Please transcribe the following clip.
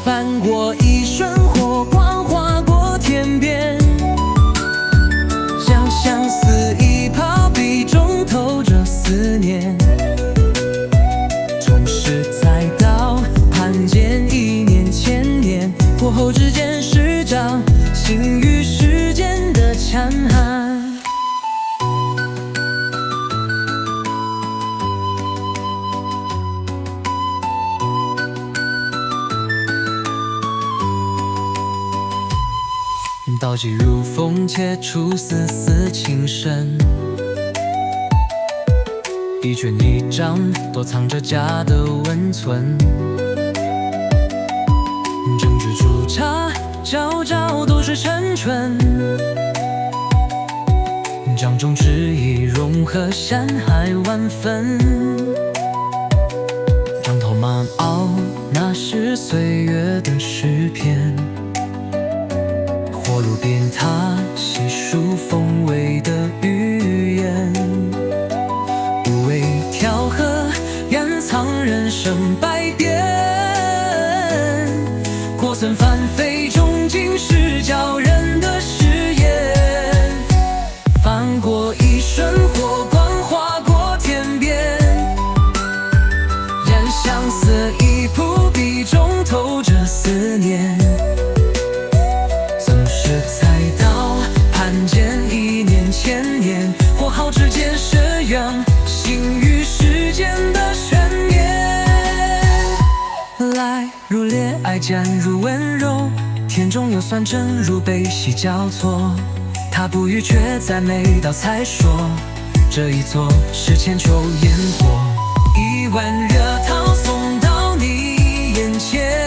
翻过一瞬火光，划过天边，像相思一泡，笔中透着思念。从实再到盼见一年千年，过后之间是掌心与世间的强悍。刀戟如风，切出丝丝情深。一卷一张，躲藏着假的温存。争执出茶，朝朝都是沉纯。掌中之意，融合山海万分。当头马傲，那是岁月的诗篇。火炉边榻，细数风味的语言。无味调和，掩藏人生百变。过曾翻飞，终竟是教人的誓言。翻过一瞬火光，划过天边。染相思一铺，笔中透着思念。才到盼见一年千年，或好之间是让心与世间的悬念。来如烈爱，渐入温柔，甜中有酸，真如悲喜交错。他不语，却在每道才说，这一座是千秋烟火。一碗热汤送到你眼前。